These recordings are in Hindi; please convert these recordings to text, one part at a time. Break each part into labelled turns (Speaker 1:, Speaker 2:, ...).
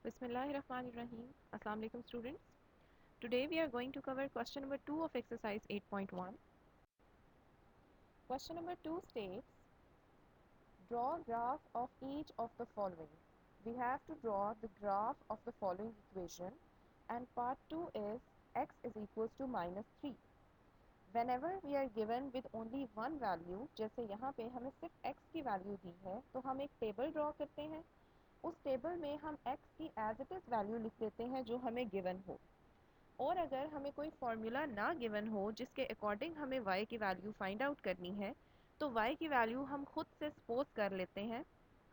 Speaker 1: Bismillahirrahmanirrahim. Assalamu alaikum students. Today we are going to cover question number 2 of exercise 8.1. Question number 2 states, draw graph of each of the following. We have to draw the graph of the following equation and part 2 is x is equals to minus 3. Whenever we are given with only one value, जैसे यहाँ पे हमें सिर्फ x की वैल्यू दी है तो हम एक टेबल ड्रॉ करते हैं। उस टेबल में हम x की एज इट इज़ वैल्यू लिख देते हैं जो हमें गिवन हो, और अगर हमें कोई फार्मूला ना गिवन हो जिसके अकॉर्डिंग हमें y की वैल्यू फाइंड आउट करनी है तो y की वैल्यू हम खुद से सपोज कर लेते हैं।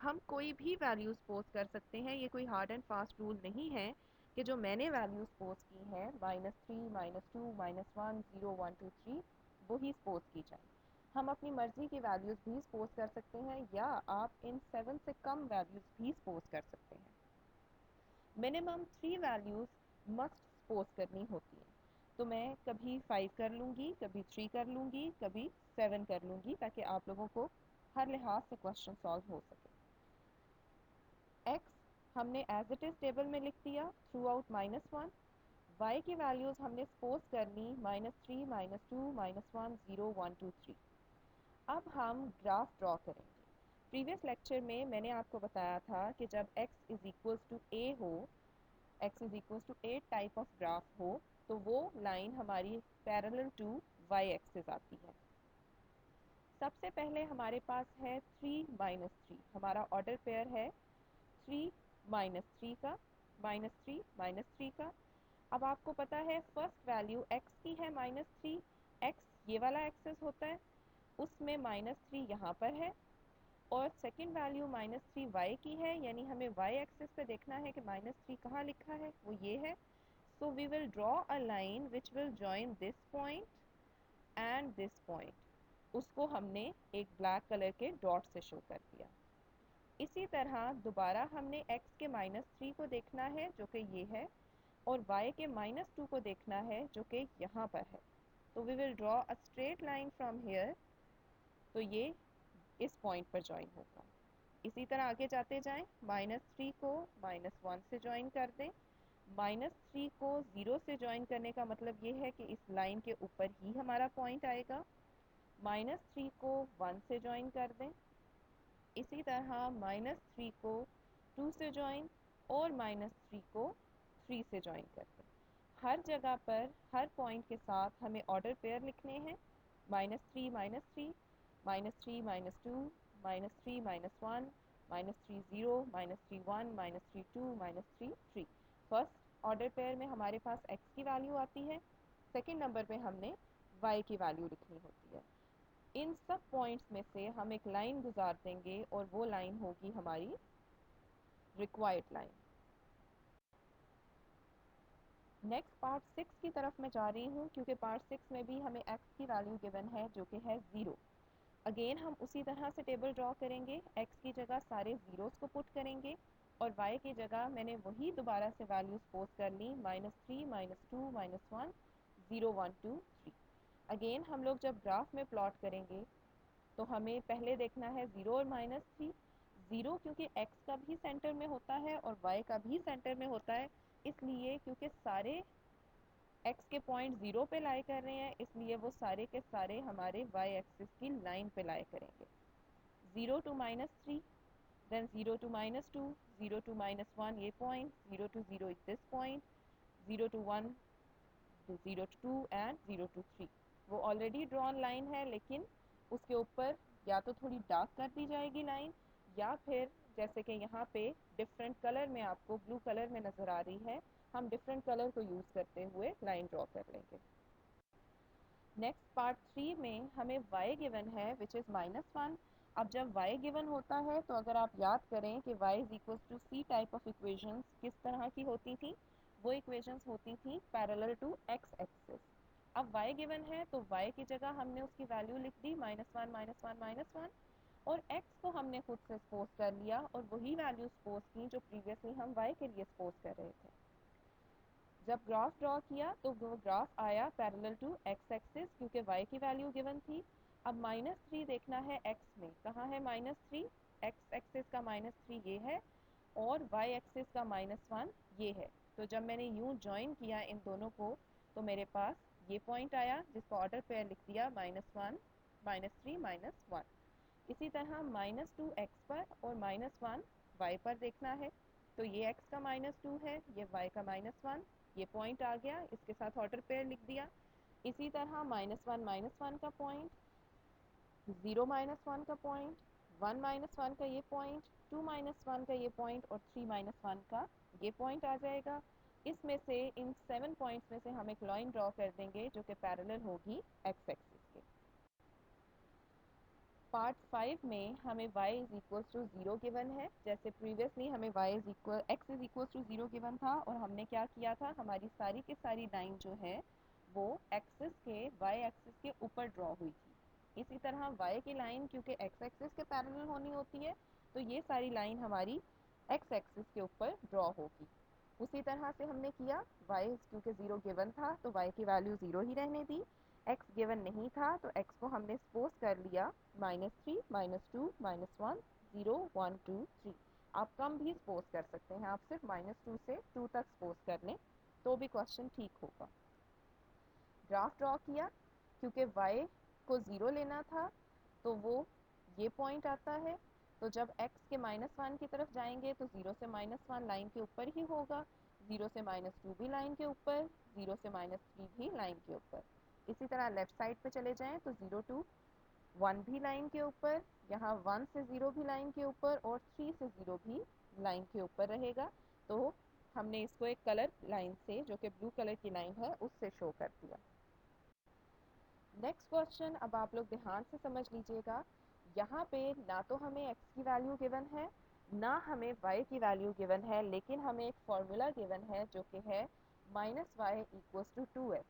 Speaker 1: हम कोई भी वैल्यू सपोज कर सकते हैं, ये कोई हार्ड एंड फास्ट रूल नहीं है कि जो मैंने वैल्यू सपोज की है -3, -2, -1, 0, 1, 2, 3 वही सपोज की जाए। हम अपनी मर्ज़ी की वैल्यूज़ भी सपोज कर सकते हैं या आप इन 7 से कम वैल्यूज़ भी सपोज कर सकते हैं। मिनिमम 3 वैल्यूज़ मस्ट सपोज करनी होती है, तो मैं कभी 5 कर लूँगी, कभी 3 कर लूँगी, कभी 7 कर लूँगी ताकि आप लोगों को हर लिहाज से क्वेश्चन सॉल्व हो सके। x हमने एज इट इज़ टेबल में लिख दिया थ्रू आउट -1। y की वैल्यूज़ हमने सपोज कर ली -3, -2, -1, 0, 1, 2, 3। अब हम ग्राफ ड्रॉ करेंगे। प्रीवियस लेक्चर में मैंने आपको बताया था कि जब x is equals to a हो, x is equals to a type of graph हो, तो वो लाइन हमारी पैरेलल टू y एक्सिस आती है। सबसे पहले हमारे पास है 3 -3, हमारा ऑर्डर पेयर है 3 -3 का, -3 -3 का। अब आपको पता है फर्स्ट वैल्यू x की है -3, x ये वाला एक्सिस होता है, उसमें -3 यहाँ पर है, और सेकंड वैल्यू -3 y की है, यानी हमें y एक्सिस पे देखना है कि -3 कहाँ लिखा है, वो ये है। So we will draw a line which will join this point and this point. उसको हमने एक ब्लैक कलर के डॉट से शो कर दिया। इसी तरह दोबारा हमने x के -3 को देखना है जो कि ये है, और y के -2 को देखना है जो कि यहाँ पर है। तो we will draw a straight line from here, तो ये इस पॉइंट पर ज्वाइन होगा। इसी तरह आगे जाते जाएं, -3 को -1 से ज्वाइन कर दें। -3 को 0 से ज्वाइन करने का मतलब ये है कि इस लाइन के ऊपर ही हमारा पॉइंट आएगा। -3 को 1 से ज्वाइन कर दें। इसी तरह -3 को 2 से ज्वाइन, और -3 को 3 से ज्वाइन कर दें। हर जगह पर हर पॉइंट के साथ हमें ऑर्डर पेयर लिखने हैं, -3 -3, -3 -2, -3 -1, -3 0, -3 1, -3 2, -3 3। फर्स्ट ऑर्डर पेयर में हमारे पास x की वैल्यू आती है, सेकंड नंबर पे हमने y की वैल्यू लिखनी होती है। इन सब पॉइंट्स में से हम एक लाइन गुजार देंगे और वो लाइन होगी हमारी रिक्वायर्ड लाइन। नेक्स्ट पार्ट 6 की तरफ मैं जा रही हूँ, क्योंकि पार्ट 6 में भी हमें x की वैल्यू गिवन है जो कि है 0। अगेन हम उसी तरह से टेबल ड्रॉ करेंगे, x की जगह सारे ज़ीरोज़ को पुट करेंगे, और y की जगह मैंने वही दोबारा से वैल्यू सपोज कर ली -3 -2 -1 0 1 2 3। अगेन हम लोग जब ग्राफ में प्लॉट करेंगे तो हमें पहले देखना है 0 और -3। 0 क्योंकि x का भी सेंटर में होता है और y का भी सेंटर में होता है, इसलिए क्योंकि सारे x के पॉइंट 0 पे लाई कर रहे हैं, इसलिए वो सारे के सारे हमारे y एक्सिस की लाइन पे लाई करेंगे। 0 to -3, then 0 to -2, 0 to -1 ये point, 0 to 0 this point, 0 to 1, 0 to 2 and 0 to 3। वो ऑलरेडी ड्रॉन लाइन है, लेकिन उसके ऊपर या तो थोड़ी डार्क कर दी जाएगी लाइन, या फिर जैसे कि यहाँ पे डिफरेंट कलर में आपको ब्लू कलर में नज़र आ रही है, हम डिफरेंट कलर को यूज़ करते हुए लाइन ड्रॉ कर लेंगे। नेक्स्ट पार्ट 3 में हमें y गिवन है विच इज़ -1। अब जब y गिवन होता है तो अगर आप याद करें कि y is equals to c type of equations किस तरह की होती थी, वो इक्वेशंस होती थी पैरेलल टू x एक्सिस। अब y गिवन है तो y की जगह हमने उसकी वैल्यू लिख दी -1 -1 -1, और x को हमने खुद से सपोज कर लिया और वही वैल्यू सपोज की जो प्रीवियसली हम y के लिए सपोज कर रहे थे। जब ग्राफ ड्रॉ किया तो वो ग्राफ आया पैरेलल टू x एक्सिस, क्योंकि y की वैल्यू गिवन थी। अब -3 देखना है x में, कहाँ है -3, x एक्सिस का -3 ये है, और वाई एक्सिस का -1 ये है। तो जब मैंने यूं ज्वाइन किया इन दोनों को तो मेरे पास ये पॉइंट आया जिसको ऑर्डर पेयर लिख दिया -1 -3 -1। इसी तरह -2 x पर और -1 y पर देखना है। तो ये x का -2 है, ये y का -1, ये पॉइंट आ गया, इसके साथ ऑर्डर पेयर लिख दिया। इसी तरह -1 का पॉइंट, 0 -1 का पॉइंट, 1 -1 का ये पॉइंट, 2 -1 का ये पॉइंट और 3 -1 का ये पॉइंट आ जाएगा। इसमें से इन 7 पॉइंट्स में से हम एक लाइन ड्रॉ कर देंगे जो कि पैरेलल होगी x एक्सिस के। पार्ट 5 में हमें y is equal to 0 given है। जैसे प्रीवियसली हमें x is equal to 0 given था और हमने क्या किया था, हमारी सारी की सारी लाइन जो है वो एक्सिस के y एक्सिस के ऊपर ड्रॉ हुई थी। इसी तरह y की लाइन क्योंकि x एक्सिस के पैरेलल होनी होती है तो ये सारी लाइन हमारी x एक्सिस के ऊपर ड्रॉ होगी। उसी तरह से हमने किया, y क्योंकि 0 गिवन था तो y की वैल्यू 0 ही रहने दी। x गिवन नहीं था तो x को हमने सपोज कर लिया -3 -2 -1 0 1 2 3। आप कम भी सपोज कर सकते हैं, आप सिर्फ -2 से 2 तक सपोज कर लें तो भी क्वेश्चन ठीक होगा। ग्राफ ड्रॉ किया, क्योंकि y को 0 लेना था तो वो ये पॉइंट आता है। तो जब x के -1 की तरफ जाएंगे तो 0 से -1 लाइन के ऊपर ही होगा, 0 से -2 भी लाइन के ऊपर, 0 से -3 भी लाइन के ऊपर। इसी तरह लेफ्ट साइड पे चले जाएं तो 0 to 1 भी लाइन के ऊपर, यहाँ 1 से 0 भी लाइन के ऊपर और 3 से 0 भी लाइन के ऊपर रहेगा। तो हमने इसको एक कलर लाइन से, जो कि ब्लू कलर की लाइन है, उससे शो कर दिया। नेक्स्ट क्वेश्चन अब आप लोग ध्यान से समझ लीजिएगा। यहाँ पे ना तो हमें x की वैल्यू गिवन है ना हमें y की वैल्यू गिवन है, लेकिन हमें एक फॉर्मूला गिवन है जो कि है -y = 2x।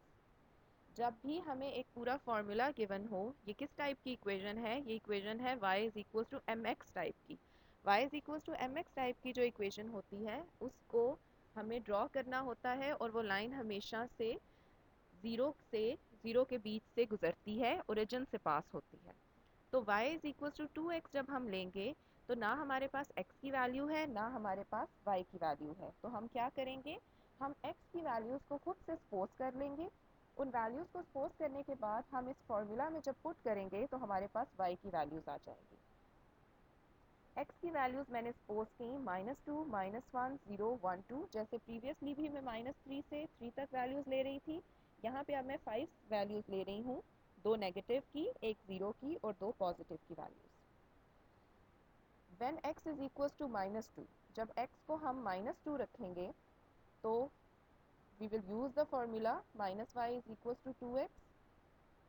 Speaker 1: जब भी हमें एक पूरा फॉर्मूला गिवन हो, ये किस टाइप की इक्वेशन है, ये इक्वेशन है y = mx टाइप की। y = mx टाइप की जो इक्वेशन होती है उसको हमें ड्रॉ करना होता है और वो लाइन हमेशा से 0 के बीच से गुजरती है, ओरिजिन से पास होती है। तो y = 2x जब हम लेंगे तो ना हमारे पास x की वैल्यू है ना हमारे पास y की वैल्यू है। तो हम क्या करेंगे, हम x की वैल्यूज़ को खुद से सपोज कर लेंगे। उन वैल्यूज़ को सपोज करने के बाद हम इस फॉर्मूला में जब पुट करेंगे तो हमारे पास y की वैल्यूज़ आ जाएंगी। x की वैल्यूज़ मैंने सपोज की -2 -1 0 1 2। जैसे प्रीवियसली भी मैं -3 से 3 तक वैल्यूज़ ले रही थी, यहाँ पे अब मैं 5 वैल्यूज़ ले रही हूँ, 2 नेगेटिव की, 1 ज़ीरो की और 2 पॉजिटिव की values. when x is equals to -2, जब x को हम -2 रखेंगे तो we will use the formula -y is equals to 2x।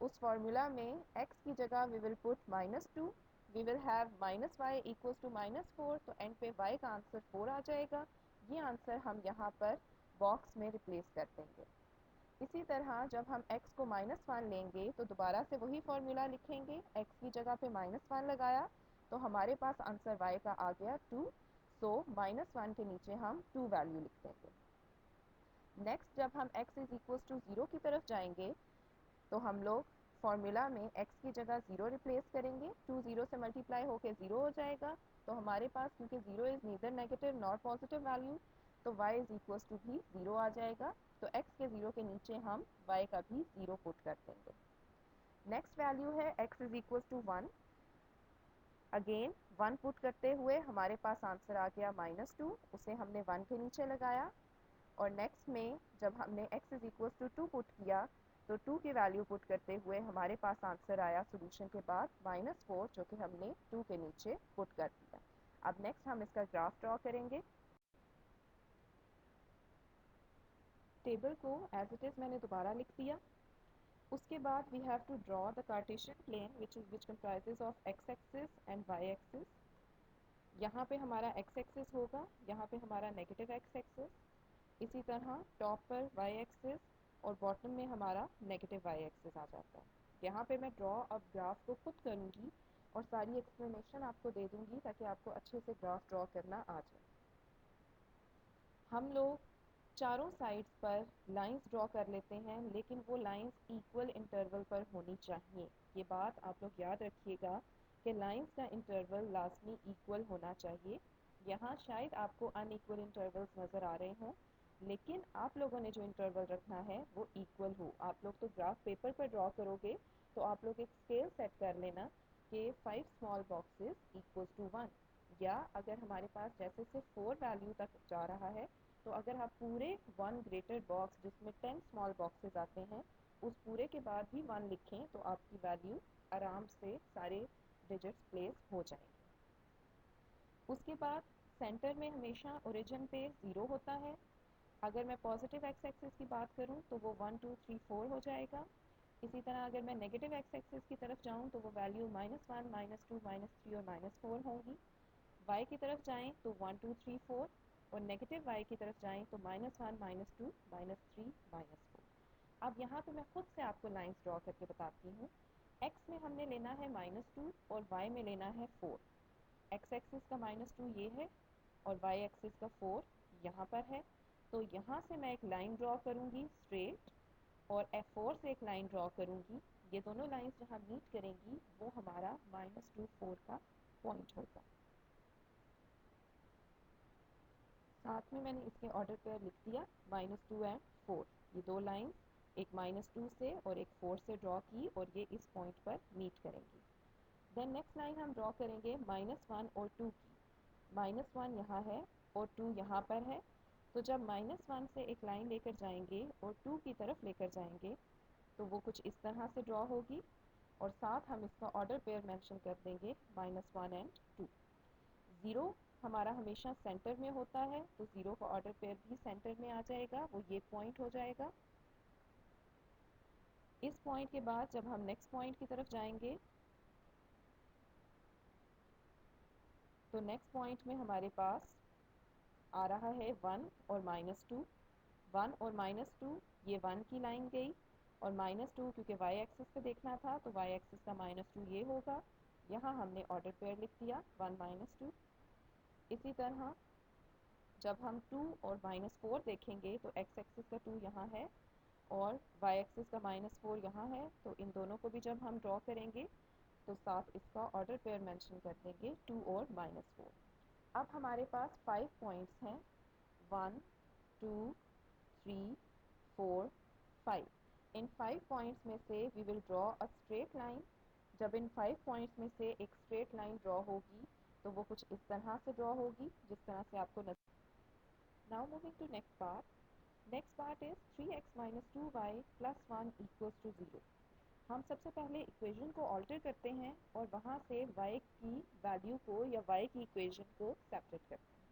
Speaker 1: उस फॉर्मूला में x की जगह we will put -2, we will have -y equals to -4। तो एंड पे y का आंसर 4 आ जाएगा। ये आंसर हम यहाँ पर बॉक्स में रिप्लेस कर देंगे। इसी तरह जब हम x को -1 लेंगे तो दोबारा से वही फॉर्मूला लिखेंगे, x की जगह पे -1 लगाया तो हमारे पास आंसर y का आ गया 2। सो -1 के नीचे हम 2 वैल्यू लिख देंगे। नेक्स्ट जब हम x इज इक्वल्स टू 0 की तरफ जाएंगे तो हम लोग फॉर्मूला में x की जगह 0 रिप्लेस करेंगे, 2 0 से मल्टीप्लाई होकर 0 हो जाएगा। तो हमारे पास क्योंकि 0 is neither negative nor positive value तो y इज इक्वल्स टू भी 0 आ जाएगा। तो x के 0 के नीचे हम y का भी 0 पुट कर देंगे। नेक्स्ट वैल्यू है x is equals to 1। Again 1 put करते हुए हमारे पास आंसर आ गया -2, उसे हमने 1 के नीचे लगाया। और नेक्स्ट में जब हमने x is equals to 2 put किया तो 2 की वैल्यू पुट करते हुए हमारे पास आंसर आया सोल्यूशन के बाद -4, जो कि हमने 2 के नीचे पुट कर दिया। अब नेक्स्ट हम इसका ग्राफ ड्रॉ करेंगे। टेबल को एज इट इज़ मैंने दोबारा लिख दिया। उसके बाद we have to draw the cartesian plane which comprises of x axis and y axis. यहाँ पे हमारा x एक्सिस होगा, यहाँ पे हमारा नेगेटिव x एक्सिस, इसी तरह टॉप पर y एक्सिस और बॉटम में हमारा नेगेटिव y एक्सिस आ जाता है। यहाँ पे मैं ड्रॉ अब ग्राफ को खुद करूँगी और सारी एक्सप्लेनेशन आपको दे दूँगी ताकि आपको अच्छे से ग्राफ ड्रॉ करना आ जाए। हम लोग चारों साइड्स पर लाइंस ड्रॉ कर लेते हैं, लेकिन वो लाइंस इक्वल इंटरवल पर होनी चाहिए। ये बात आप लोग याद रखिएगा कि लाइंस का इंटरवल लाजमी इक्वल होना चाहिए। यहाँ शायद आपको अनइक्वल इंटरवल्स नज़र आ रहे हों, लेकिन आप लोगों ने जो इंटरवल रखना है वो इक्वल हो। आप लोग तो ग्राफ पेपर पर ड्रॉ करोगे तो आप लोग एक स्केल सेट कर लेना कि 5 स्मॉल बॉक्सेस इक्वल्स टू 1, या अगर हमारे पास जैसे से 4 वैल्यू तक जा रहा है तो अगर आप पूरे 1 ग्रेटर बॉक्स जिसमें 10 स्मॉल बॉक्सेस आते हैं उस पूरे के बाद भी 1 लिखें तो आपकी वैल्यू आराम से सारे डिजिट्स प्लेस हो जाएंगे। उसके बाद सेंटर में हमेशा ओरिजिन पे 0 होता है। अगर मैं पॉजिटिव एक्स एक्सिस की बात करूं तो वो 1 2 3 4 हो जाएगा। इसी तरह अगर मैं नेगेटिव एक्स एक्सिस की तरफ जाऊं तो वो वैल्यू -1 -2 -3 और -4 होंगी। वाई की तरफ जाएं तो 1 2 3 4, और नेगेटिव वाई की तरफ जाएं तो -1 -2 -3 -4। अब यहाँ पे मैं खुद से आपको लाइंस ड्रॉ करके बताती हूँ। एक्स में हमने लेना है -2 और वाई में लेना है 4। एक्स एक्सिस का -2 ये है और वाई एक्सिस का 4 यहाँ पर है। तो यहाँ से मैं एक लाइन ड्रॉ करूँगी स्ट्रेट, और F4 से एक लाइन ड्रॉ करूँगी। ये दोनों लाइंस जहाँ मीट करेंगी वो हमारा -2 4 का पॉइंट होगा। साथ में मैंने इसके ऑर्डर पर लिख दिया -2 एंड 4। ये दो लाइंस एक -2 से और एक 4 से ड्रॉ की और ये इस पॉइंट पर मीट करेंगी। देन नेक्स्ट लाइन हम ड्रॉ करेंगे -1 और 2 की। -1 यहाँ है और 2 यहाँ पर है। तो जब -1 से एक लाइन लेकर जाएंगे और 2 की तरफ लेकर जाएंगे तो वो कुछ इस तरह से ड्रॉ होगी, और साथ हम इसका ऑर्डर पेयर मेंशन कर देंगे -1 एंड 2। 0 हमारा हमेशा सेंटर में होता है तो 0 का ऑर्डर पेयर भी सेंटर में आ जाएगा, वो ये पॉइंट हो जाएगा। इस पॉइंट के बाद जब हम नेक्स्ट पॉइंट की तरफ जाएंगे तो नेक्स्ट पॉइंट में हमारे पास आ रहा है 1 और -2। 1 और -2 ये 1 की लाइन गई, और -2 क्योंकि y एक्सिस पे देखना था तो y एक्सिस का -2 ये होगा। यहाँ हमने ऑर्डर पेयर लिख दिया 1 -2। इसी तरह जब हम 2 और -4 देखेंगे तो x एक्सिस का 2 यहाँ है और y एक्सिस का -4 यहाँ है, तो इन दोनों को भी जब हम ड्रॉ करेंगे तो साथ इसका ऑर्डर पेयर मेंशन कर देंगे 2 और -4। अब हमारे पास 5 पॉइंट्स हैं, 1 2 3 4 5। इन 5 पॉइंट्स में से we will draw a straight line. जब इन 5 पॉइंट्स में से एक स्ट्रेट लाइन ड्रॉ होगी तो वो कुछ इस तरह से ड्रॉ होगी जिस तरह से आपको now moving to next part. Next part is 3x minus 2y plus 1 equals to 0। हम सबसे पहले इक्वेशन को ऑल्टर करते हैं और वहाँ से y की वैल्यू को या y की इक्वेशन को सेपरेट करते हैं।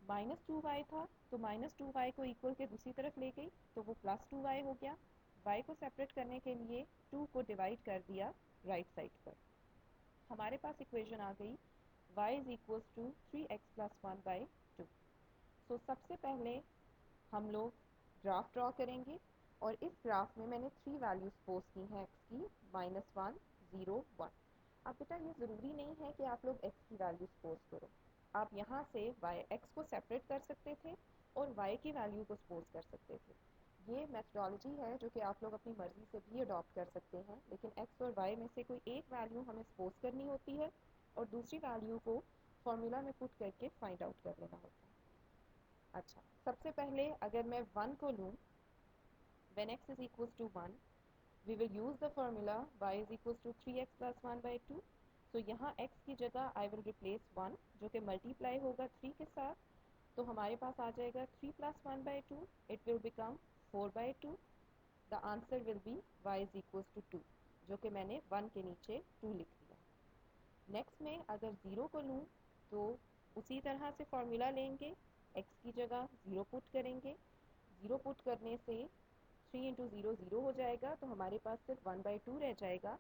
Speaker 1: -2y था तो -2y को इक्वल के दूसरी तरफ ले गई तो वो +2y हो गया। y को सेपरेट करने के लिए 2 को डिवाइड कर दिया राइट साइड पर। हमारे पास इक्वेशन आ गई y is equals to 3x plus 1/2। So सबसे पहले हम लोग ग्राफ ड्रॉ करेंगे, और इस ग्राफ में मैंने 3 वैल्यूज पोज की हैं x की, -1 0 1। अब बेटा ये ज़रूरी नहीं है कि आप लोग x की वैल्यूज पोज करो। आप यहाँ से x को सेपरेट कर सकते थे और y की वैल्यू को सपोज कर सकते थे। ये मेथडोलॉजी है जो कि आप लोग अपनी मर्ज़ी से भी अडॉप्ट कर सकते हैं, लेकिन x और y में से कोई एक वैल्यू हमें सपोज करनी होती है और दूसरी वैल्यू को फॉर्मूला में पुट करके फाइंड आउट कर लेना होता है। अच्छा, सबसे पहले अगर मैं 1 को लूँ, when x is equals to 1 we will use the formula y is equals to 3x plus 1/2। so यहाँ x की जगह I will replace 1 जो कि मल्टीप्लाई होगा 3 के साथ, तो हमारे पास आ जाएगा 3 plus 1/2, it will become 4/2। the answer will be y is equals to 2, जो कि मैंने 1 के नीचे 2 लिख दिया। नेक्स्ट में अगर 0 को लूँ तो उसी तरह से फॉर्मूला लेंगे, x की जगह 0 पुट करेंगे। 0 पुट करने से 3 इंटू 0 0 हो जाएगा, तो हमारे पास सिर्फ 1/2 रह जाएगा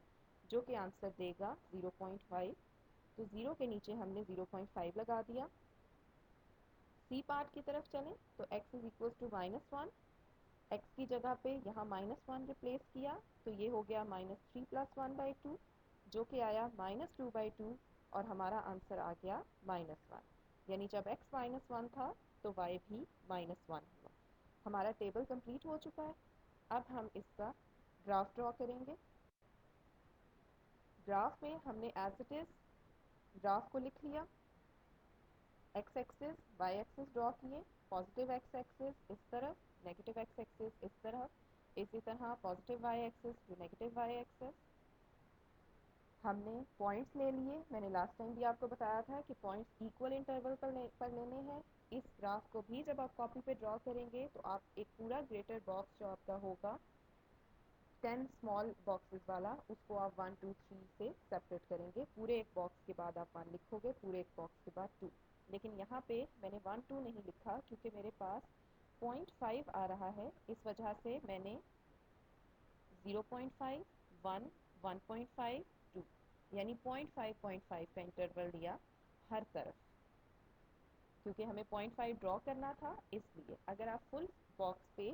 Speaker 1: जो कि आंसर देगा 0.5। तो 0 के नीचे हमने 0.5 लगा दिया। सी पार्ट की तरफ चलें तो x is equal to -1। x की जगह पे यहाँ -1 रिप्लेस किया तो ये हो गया -3 प्लस 1/2 जो कि आया -2/2, और हमारा आंसर आ गया -1। यानी जब x -1 था तो y भी -1 हुआ। हमारा टेबल कंप्लीट हो चुका है। अब हम इसका ग्राफ ड्रॉ करेंगे। ग्राफ में हमने एज इट इज़ ग्राफ को लिख लिया। X axis Y axis draw किए, पॉजिटिव एक्स एक्सिस इस तरफ, नेगेटिव एक्स एक्सिस इस तरफ, इसी तरह positive Y axis to negative Y axis. हमने पॉइंट्स ले लिए, मैंने लास्ट टाइम भी आपको बताया था कि पॉइंट्स इक्वल इंटरवल पर लेने हैं। इस ग्राफ को भी जब आप कॉपी पे ड्रॉ करेंगे तो आप एक पूरा ग्रेटर बॉक्स जो आपका होगा 10 स्मॉल बॉक्सेस वाला, उसको आप 1 2 3 से सेपरेट करेंगे। पूरे एक बॉक्स के बाद आप 1 लिखोगे, पूरे एक बॉक्स के बाद 2। लेकिन यहाँ पे मैंने 1 2 नहीं लिखा क्योंकि मेरे पास 0.5 आ रहा है, इस वजह से मैंने 0.5 1 1.5 2 यानी 0.5 का इंटरवल लिया हर तरफ, क्योंकि हमें 0.5 ड्रॉ करना था इसलिए। अगर आप फुल बॉक्स पे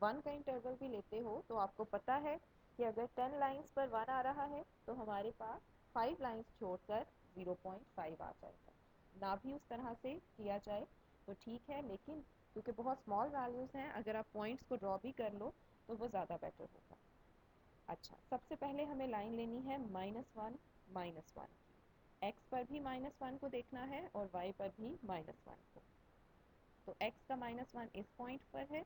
Speaker 1: 1 का इंटरवल भी लेते हो तो आपको पता है कि अगर 10 लाइंस पर 1 आ रहा है तो हमारे पास 5 लाइंस छोड़कर 0.5 आ जाएगा। ना भी उस तरह से किया जाए तो ठीक है, लेकिन क्योंकि बहुत स्मॉल वैल्यूज़ हैं, अगर आप पॉइंट्स को ड्रॉ भी कर लो तो वो ज़्यादा बेटर होगा। अच्छा, सबसे पहले हमें लाइन लेनी है -1 -1 की। एक्स पर भी -1 को देखना है और वाई पर भी -1 को। तो x का -1 इस पॉइंट पर है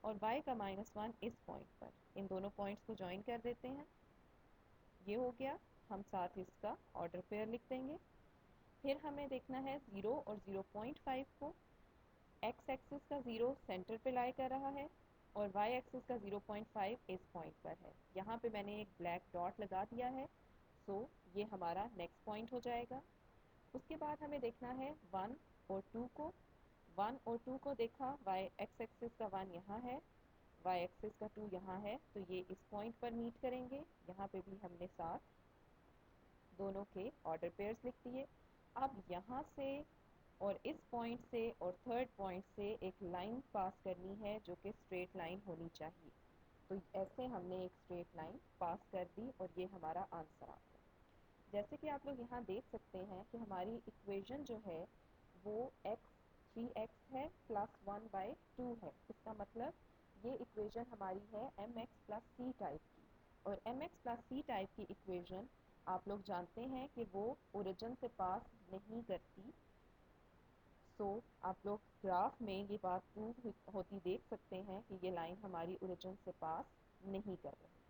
Speaker 1: और y का -1 इस पॉइंट पर। इन दोनों पॉइंट्स को ज्वाइन कर देते हैं, ये हो गया। हम साथ इसका ऑर्डर पेयर लिख देंगे। फिर हमें देखना है 0 और 0.5 को। x एक्सिस का 0 सेंटर पे लाई कर रहा है और y एक्सिस का 0.5 इस पॉइंट पर है। यहाँ पे मैंने एक ब्लैक डॉट लगा दिया है, सो ये हमारा नेक्स्ट पॉइंट हो जाएगा। उसके बाद हमें देखना है 1 और 2 को। 1 और 2 को देखा, y एक्स एक्सिस का 1 यहाँ है, y एक्सिस का 2 यहाँ है, तो ये इस पॉइंट पर मीट करेंगे। यहाँ पे भी हमने साथ दोनों के ऑर्डर पेयर्स लिख दिए। अब यहाँ से और इस पॉइंट से और थर्ड पॉइंट से एक लाइन पास करनी है जो कि स्ट्रेट लाइन होनी चाहिए। तो ऐसे हमने एक स्ट्रेट लाइन पास कर दी और ये हमारा आंसर आ गया। जैसे कि आप लोग यहाँ देख सकते हैं कि हमारी इक्वेशन जो है वो x 3x है प्लस 1/2 है। इसका मतलब ये इक्वेशन हमारी है mx प्लस सी टाइप की, और mx प्लस सी टाइप की इक्वेशन आप लोग जानते हैं कि वो ओरिजिन से पास नहीं करती। सो आप लोग ग्राफ में ये बात प्रूव होती देख सकते हैं कि ये लाइन हमारी ओरिजिन से पास नहीं कर रही।